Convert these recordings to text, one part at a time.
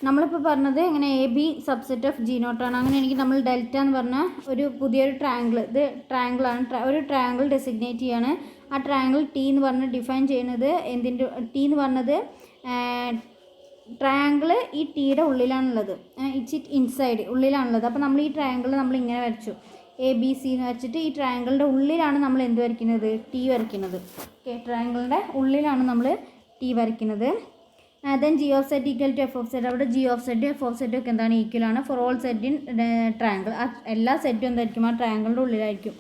നമ്മളിപ്പോൾ പറഞ്ഞത് ഇങ്ങനെ A B subset of G നോട്ടാണ്. അങ്ങനെയാണെങ്കിൽ നമ്മൾ ഡെൽറ്റ എന്ന് പറഞ്ഞാൽ ഒരു പുതിയൊരു ട്രയാങ്കിൾ, ഇത് ട്രയാങ്കിളാണ്, ഒരു ട്രയാങ്കിൾ ഡെസിഗ്നേറ്റ് ചെയ്യാണ്. ആ ട്രയാങ്കിൾ ടി എന്ന് പറഞ്ഞ് ഡിഫൈൻ ചെയ്യുന്നത് എന്തിൻ്റെ, ടി എന്ന് പറഞ്ഞത് ട്രയാങ്കിൾ ഈ ടീയുടെ ഉള്ളിലാണുള്ളത്, ഇറ്റ്സ് ഇൻസൈഡ് ഉള്ളിലാണുള്ളത്. അപ്പോൾ നമ്മൾ ഈ ട്രയാങ്കിൾ നമ്മൾ ഇങ്ങനെ വരച്ചു, എ ബി സി എന്ന് വെച്ചിട്ട് ഈ ട്രയാങ്കിളിൻ്റെ ഉള്ളിലാണ് നമ്മൾ എന്ത് വരയ്ക്കുന്നത്, ടി വരയ്ക്കുന്നത്. ഓക്കെ, ട്രയാങ്കിളിൻ്റെ ഉള്ളിലാണ് നമ്മൾ ടി വരയ്ക്കുന്നത്. Then G of set equal to F of set. അവിടെ ജി ഓഫ് സെറ്റും എഫ് ഓഫ് സെറ്റും ഒക്കെ എന്താണ്, ഈക്വൽ ആണ് for all set in triangle. എല്ലാ സെറ്റും എന്തായിരിക്കും, ആ ട്രയാങ്കിളിൻ്റെ ഉള്ളിലായിരിക്കും.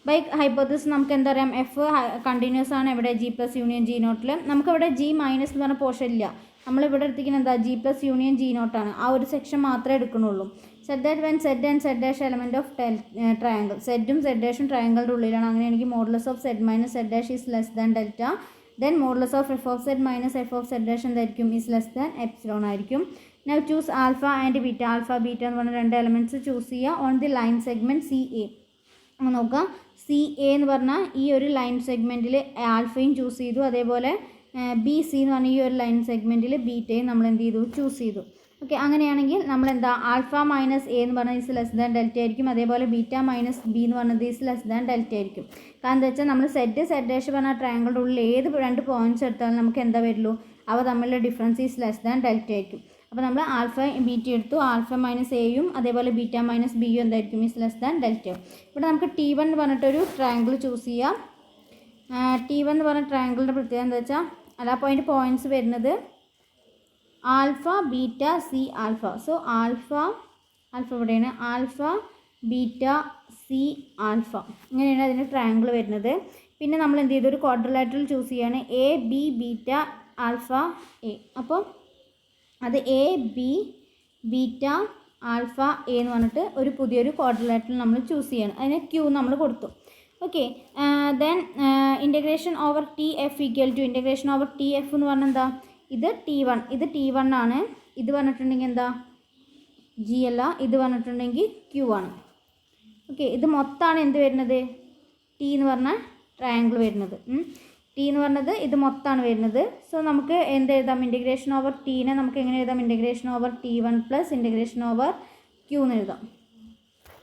ബൈ ഹൈപ്പോത്തസിസ് നമുക്ക് എന്താ പറയാം, എഫ് കണ്ടിന്യൂസ് ആണ് എവിടെ, ജി പ്ലസ് യൂണിയൻ ജി നോട്ടിൽ. നമുക്കവിടെ ജി മൈനസ് എന്ന് പറഞ്ഞ പോർഷൻ ഇല്ല, നമ്മളിവിടെ എടുത്തിരിക്കുന്നത് എന്താ, ജി പ്ലസ് യൂണിയൻ ജി നോട്ടാണ്. ആ ഒരു സെക്ഷൻ മാത്രമേ എടുക്കുന്നുള്ളൂ. Set that when set and set dash element of triangle, സെറ്റും സെറ്റ് ഡാഷും ട്രയാങ്കിളുടെ ഉള്ളിലാണ്. അങ്ങനെയാണെങ്കിൽ modulus of set minus set dash is less than delta. Then modulus of F of set minus F of set dash എന്തായിരിക്കും, is less than epsilon ആയിരിക്കും. Now choose alpha and beta. Alpha beta എന്ന് പറഞ്ഞ രണ്ട് elements choose ചെയ്യുക on the line segment C A. നോക്കുക, C A എന്ന് പറഞ്ഞാൽ ഈ ഒരു ലൈൻ സെഗ്മെൻറ്റിൽ ആൽഫയും ചൂസ് ചെയ്തു, അതേപോലെ ബി സി എന്ന് പറഞ്ഞാൽ ഈ ഒരു ലൈൻ സെഗ്മെൻറ്റിൽ ബീറ്റയും നമ്മൾ എന്ത് ചെയ്തു, ചൂസ് ചെയ്തു. ഓക്കെ, അങ്ങനെയാണെങ്കിൽ നമ്മൾ എന്താ, ആൽഫ മൈനസ് എ എന്ന് പറഞ്ഞാൽ ഈസ് ലെസ് ദാൻ ഡെൽറ്റ ആയിരിക്കും, അതേപോലെ ബീറ്റ മൈനസ് ബി എന്ന് പറഞ്ഞത് ഈസ് ലെസ് ദാൻ ഡെൽറ്റ ആയിരിക്കും. കാരണം എന്താ വെച്ചാൽ നമ്മൾ സെറ്റ് ഡാഷ് പറഞ്ഞാൽ ട്രയാങ്കിളുടെ ഉള്ളിൽ ഏത് രണ്ട് പോയിൻറ്റ്സ് എടുത്താലും നമുക്ക് എന്താ വരുള്ളൂ, അവ തമ്മിലുള്ള difference is less than delta ആയിരിക്കും. അപ്പോൾ നമ്മൾ ആൽഫ ബീറ്റ എടുത്തു, ആൽഫ മൈനസ് എയും അതേപോലെ ബീറ്റ മൈനസ് ബിയും എന്തായിരിക്കും, ഈസ് ലെസ് ദാൻ ഡെൽറ്റ. ഇവിടെ നമുക്ക് ടി വൺ എന്ന് പറഞ്ഞിട്ടൊരു ട്രയാങ്കിൾ ചൂസ് ചെയ്യാം. ടി വൺ എന്ന് പറഞ്ഞ ട്രയാങ്കിളിൻ്റെ പ്രത്യേകത എന്താ വെച്ചാൽ, അല്ല പോയിൻറ്റ്സ് വരുന്നത് alpha beta C alpha. So alpha ഇവിടെയാണ്, ആൽഫ ബീറ്റ സി ആൽഫ, ഇങ്ങനെയാണ് അതിൻ്റെ ട്രയാങ്കിൾ വരുന്നത്. പിന്നെ നമ്മൾ എന്ത് ചെയ്തു, ഒരു ക്വാഡ്രിലാറ്ററൽ ചൂസ് ചെയ്യാണ്, A B beta alpha A. അപ്പോൾ അത് A B beta alpha A എന്ന് പറഞ്ഞിട്ട് ഒരു പുതിയൊരു ക്വാഡ്രിലാറ്ററൽ നമ്മൾ ചൂസ് ചെയ്യണം. അതിന് ക്യൂ നമ്മൾ കൊടുത്തു. Okay, then integration over T F equal to, integration over T F എന്ന് പറഞ്ഞാൽ എന്താ, ഇത് ടി വൺ, ഇത് ടി വൺ ആണ്. ഇത് പറഞ്ഞിട്ടുണ്ടെങ്കിൽ എന്താ, ജി അല്ല, ഇത് പറഞ്ഞിട്ടുണ്ടെങ്കിൽ ക്യൂ ആണ്. ഓക്കെ, ഇത് മൊത്തമാണ് എന്ത് വരുന്നത്, ടി എന്ന് പറഞ്ഞ ട്രയാങ്കിൾ വരുന്നത്. ടി എന്ന് പറഞ്ഞത് ഇത് മൊത്തമാണ് വരുന്നത്. സോ നമുക്ക് എന്ത് എഴുതാം, ഇൻ്റഗ്രേഷൻ ഓവർ ടീനെ നമുക്ക് എങ്ങനെ എഴുതാം, integration over T one plus integration over Q എന്ന് എഴുതാം.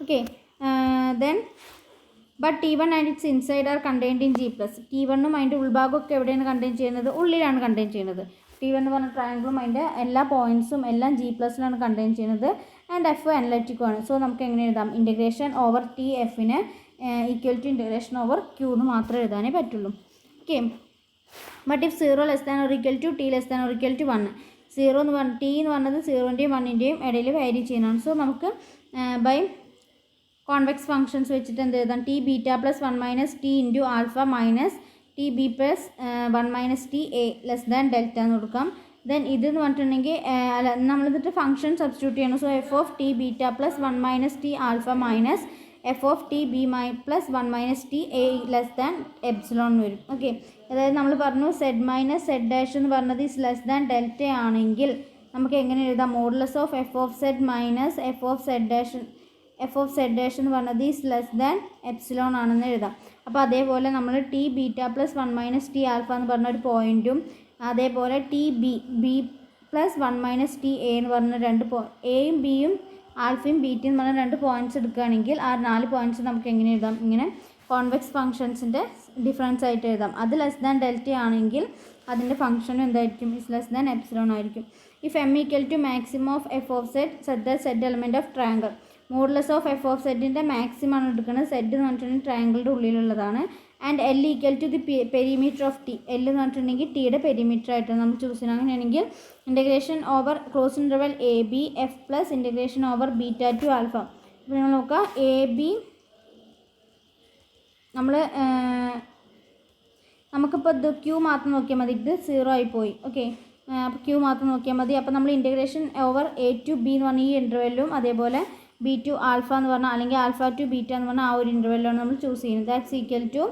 Okay, then but T one and it's inside are contained in G plus. T വണ്ണും അതിൻ്റെ ഉൾഭാഗമൊക്കെ എവിടെയാണ് കണ്ടെയ്ൻ ചെയ്യുന്നത്, ഉള്ളിലാണ് കണ്ടെയ്ൻ ചെയ്യുന്നത്. ടി വൺ എന്ന് പറഞ്ഞ ട്രയാങ്കിളും അതിൻ്റെ എല്ലാ പോയിൻറ്റ്സും എല്ലാം ജി പ്ലസിലാണ് കണ്ടെയ്ൻ ചെയ്യുന്നത്. ആൻഡ് എഫ് അനലറ്റിക്കും ആണ്. സോ നമുക്ക് എങ്ങനെ എഴുതാം, ഇൻ്റഗ്രേഷൻ ഓവർ ടി എഫിന് equal to integration over Q എന്ന് മാത്രമേ എഴുതാനേ പറ്റുള്ളൂ. Okay, but if 0 less than or equal to T less than or equal to 1, 0 എന്ന് പറഞ്ഞ ടി എന്ന് പറഞ്ഞത് 0ൻ്റെയും 1ൻ്റെയും ഇടയിൽ വാരി ചെയ്യുന്നതാണ്. സോ നമുക്ക് ബൈ കോൺവെക്സ് ഫംഗ്ഷൻസ് വെച്ചിട്ട് എന്ത് എഴുതാം, T beta plus 1 minus T into alpha minus T B plus 1 minus T A less than delta എന്ന് കൊടുക്കാം. ദെൻ ഇതെന്ന് പറഞ്ഞിട്ടുണ്ടെങ്കിൽ അല്ല, നമ്മളിതിട്ട് ഫംഗ്ഷൻ സബ്സ്റ്റിറ്റ്യൂട്ട് ചെയ്യണം. So F of T beta plus 1 minus T alpha minus F of T B plus 1 minus T A less than epsilon വരും. Okay, അതായത് നമ്മൾ പറഞ്ഞു സെഡ് മൈനസ് സെഡ് ഡാഷ് എന്ന് പറഞ്ഞത് ഇസ് ലെസ് ദാൻ ഡെൽറ്റ ആണെങ്കിൽ നമുക്ക് എങ്ങനെ എഴുതാം, modulus of F of Z minus F of Z dash എന്ന് പറഞ്ഞത് ഈസ് ലെസ് ദാൻ എപ്സിലോൺ ആണെന്ന് എഴുതാം. അപ്പോൾ അതേപോലെ നമ്മൾ T beta plus 1 minus T alpha എന്ന് പറഞ്ഞ ഒരു പോയിൻറ്റും, അതേപോലെ T B plus 1 minus T A എന്ന് പറഞ്ഞ രണ്ട് എയും ബിയും ആൽഫയും ബീറ്റയും എന്ന് പറഞ്ഞ രണ്ട് പോയിൻറ്റ്സ് എടുക്കുകയാണെങ്കിൽ ആ 4 പോയിൻറ്റ്സ് നമുക്ക് എങ്ങനെ എഴുതാം, ഇങ്ങനെ കോൺവെക്സ് ഫംഗ്ഷൻസിൻ്റെ ഡിഫറൻസ് ആയിട്ട് എഴുതാം. അത് ലെസ് ദാൻ ഡെൽറ്റ ആണെങ്കിൽ അതിൻ്റെ ഫംഗ്ഷനും എന്തായിരിക്കും, ഇസ് ലെസ് ദാൻ എപ്സിലോൺ ആയിരിക്കും. If M equal to maximum of F of Z element of triangle, modulus of F of സെറ്റിൻ്റെ മാക്സിമം ആണ് എടുക്കുന്നത്. സെഡ് എന്ന് പറഞ്ഞിട്ടുണ്ടെങ്കിൽ ട്രയാങ്കിളുടെ ഉള്ളിലുള്ളതാണ്. And L equal to the perimeter of T, L എന്ന് പറഞ്ഞിട്ടുണ്ടെങ്കിൽ ടിയുടെ പെരിമീറ്റർ ആയിട്ട് നമ്മൾ ചൂസ് ചെയ്യണം. അങ്ങനെയാണെങ്കിൽ integration over close interval A B F plus integration over beta to alpha. ഇപ്പോൾ നിങ്ങൾ നോക്കുക, എ ബി നമുക്കിപ്പോൾ ഇത് ക്യൂ മാത്രം നോക്കിയാൽ മതി, ഇത് 0 ആയിപ്പോയി. ഓക്കെ, അപ്പോൾ ക്യൂ മാത്രം നോക്കിയാൽ മതി. അപ്പോൾ നമ്മൾ integration over A to B എന്ന് പറഞ്ഞ ഈ ഇൻ്റർവെല്ലും അതേപോലെ ബി ടു ആൽഫ എന്ന് പറഞ്ഞാൽ അല്ലെങ്കിൽ ആൽഫ ടു ബീറ്റ എന്ന് പറഞ്ഞാൽ ആ ഒരു ഇൻ്റർവെല്ലാണ് നമ്മൾ ചൂസ് ചെയ്യുന്നത്. That's equal to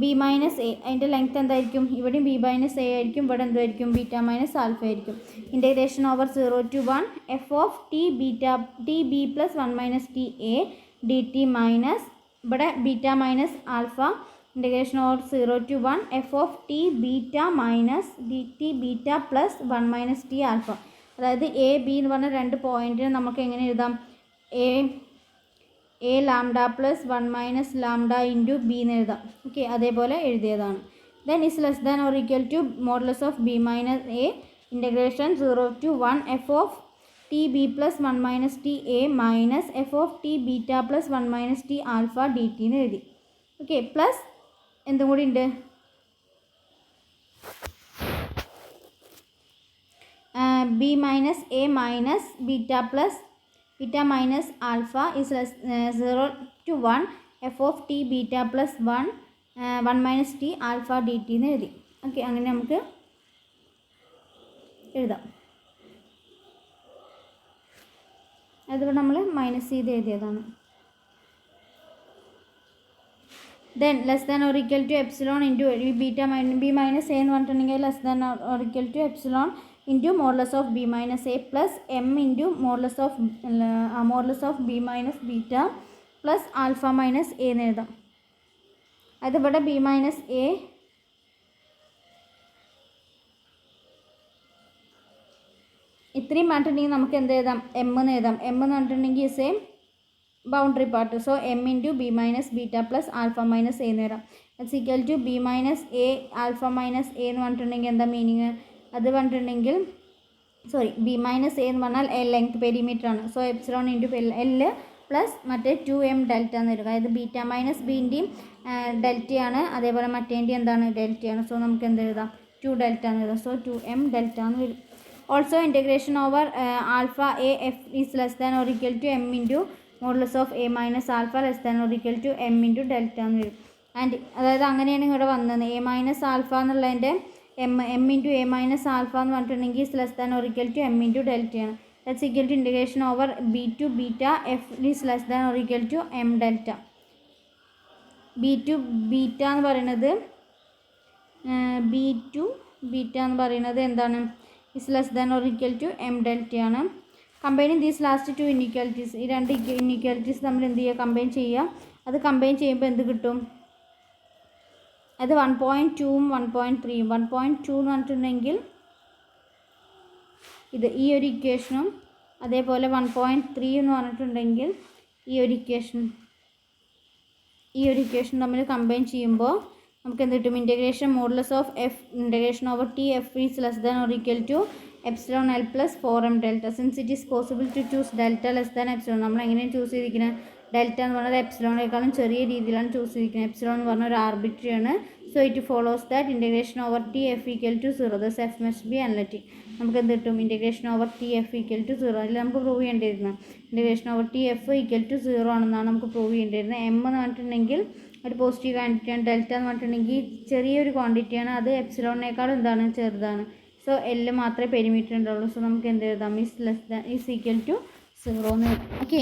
B minus A. അതിൻ്റെ ലെങ്ത് എന്തായിരിക്കും, ഇവിടെയും ബി മൈനസ് എ ആയിരിക്കും, ഇവിടെ എന്തായിരിക്കും, ബീറ്റ മൈനസ് ആൽഫ ആയിരിക്കും. Integration over 0 to 1 F of T B plus 1 minus T A D T minus ഇവിടെ beta minus alpha. Integration over 0 to 1 F of T beta minus D T beta plus 1 minus T alpha. അതായത് A B എന്ന് പറഞ്ഞ രണ്ട് പോയിൻറ്റിന് നമുക്ക് എങ്ങനെ എഴുതാം, A lambda plus 1 minus lambda into B എന്ന് എഴുതാം. ഓക്കെ, അതേപോലെ എഴുതിയതാണ്. Then is less than or equal to modulus of B minus A integration 0 to 1 F of T B plus 1 minus T A minus F of T beta plus 1 minus T alpha D T എന്ന് എഴുതി. Okay, plus എന്തും കൂടി ഉണ്ട്, B minus A minus beta plus beta minus alpha is 0 to 1 F of T beta plus 1 minus T alpha D T എന്ന് എഴുതി. Okay, അങ്ങനെ നമുക്ക് എഴുതാം. അതുകൊണ്ട് നമ്മൾ മൈനസ് ചെയ്ത് എഴുതിയതാണ്. Then less than or equal to epsilon into beta B minus A എന്ന് പറഞ്ഞിട്ടുണ്ടെങ്കിൽ less than or equal to epsilon into modulus of B minus A plus M into modulus of B minus beta plus alpha minus A എന്ന് എഴുതാം. അതിവിടെ B minus A ഇത്രയും പറഞ്ഞിട്ടുണ്ടെങ്കിൽ നമുക്ക് എന്ത് എഴുതാം, എം എന്ന് എഴുതാം. എം എന്ന് പറഞ്ഞിട്ടുണ്ടെങ്കിൽ same boundary part, so M into B minus beta plus alpha minus A എന്ന് എഴുതാം. It's equal to B minus A alpha minus A എന്ന് പറഞ്ഞിട്ടുണ്ടെങ്കിൽ എന്താ മീനിങ്, അത് പറഞ്ഞിട്ടുണ്ടെങ്കിൽ ബി മൈനസ് എ എന്ന് പറഞ്ഞാൽ എ ലെങ്ത് പെരിമീറ്റർ ആണ്. So epsilon into L plus മറ്റേ 2m ഡെൽറ്റ എന്ന് വരും. അതായത് ബീറ്റ മൈനസ് ബിൻ്റെയും ഡെൽറ്റയാണ്, അതേപോലെ മറ്റേൻ്റെയും എന്താണ് ഡെൽറ്റയാണ്. സോ നമുക്ക് എന്ത് എഴുതാം, 2 ഡെൽറ്റ എന്ന് എഴുതാം. സോ 2m ഡെൽറ്റ എന്ന് വരും. Also integration over alpha A F is less than or equal to M into modulus of A minus alpha less than or equal to M into delta എന്ന് വരും. And അതായത് അങ്ങനെയാണ് ഇവിടെ വന്നത്. A minus alpha എന്നുള്ളതിൻ്റെ M into A minus alpha എന്ന് പറഞ്ഞിട്ടുണ്ടെങ്കിൽ is less than or equal to M into ഡെൽറ്റയാണ്. That's equal to integration over B to beta F is less than or equal to M delta. B to beta എന്ന് പറയുന്നത് എന്താണ്, is less than or equal to M ഡെൽറ്റയാണ്. Combining these last two inequalities, ഈ രണ്ട് inequalities നമ്മൾ എന്ത് ചെയ്യുക, combine ചെയ്യുക. അത് കമ്പൈൻ ചെയ്യുമ്പോൾ എന്ത് കിട്ടും, അത് 1.2ഉം 1.3ഉം 1.2 എന്ന് പറഞ്ഞിട്ടുണ്ടെങ്കിൽ ഇത് ഈ ഒരു ഇക്വേഷനും, അതേപോലെ 1.3 എന്ന് പറഞ്ഞിട്ടുണ്ടെങ്കിൽ ഈ ഒരു ഇക്വേഷൻ തമ്മിൽ കമ്പൈൻ ചെയ്യുമ്പോൾ നമുക്ക് എന്ത് കിട്ടും, integration modulus of F integration over T F is less than or equal to epsilon L plus 4m delta. Since it is possible to choose delta less than epsilon, നമ്മൾ എങ്ങനെയാണ് choose ചെയ്തിരിക്കുന്നത്, delta എന്ന് പറഞ്ഞാൽ എപ്സിലോണേക്കാളും ചെറിയ രീതിയിലാണ് choose ചെയ്തിരിക്കുന്നത്. Epsilon എന്ന് പറഞ്ഞാൽ ഒരു ആർബിട്രറി ആണ്. So it follows that integration over T F equal to 0, thus F must be analytic. നമുക്ക് എന്ത് കിട്ടും, integration over T F equal to 0. അതിൽ നമുക്ക് പ്രൂവ് ചെയ്യേണ്ടിയിരുന്നത് integration over T F equal to 0 ആണെന്നാണ് നമുക്ക് പ്രൂവ് ചെയ്യേണ്ടിയിരുന്നത്. എം എന്ന് പറഞ്ഞിട്ടുണ്ടെങ്കിൽ ഒരു പോസിറ്റീവ് ക്വാണ്ടിറ്റിയാണ്, ഡെൽറ്റ എന്ന് പറഞ്ഞിട്ടുണ്ടെങ്കിൽ ചെറിയൊരു ക്വാണ്ടിറ്റിയാണ്, അത് എപ്സിലോണിനേക്കാളും എന്താണ്, ചെറുതാണ്. സോ എൽ മാത്രമേ പെരിമീറ്റർ ഉണ്ടാവുള്ളൂ. സോ നമുക്ക് എന്ത് എഴുതാം, ഈസ് ഈക്വൽ ടു 0 എന്ന്. ഓക്കെ.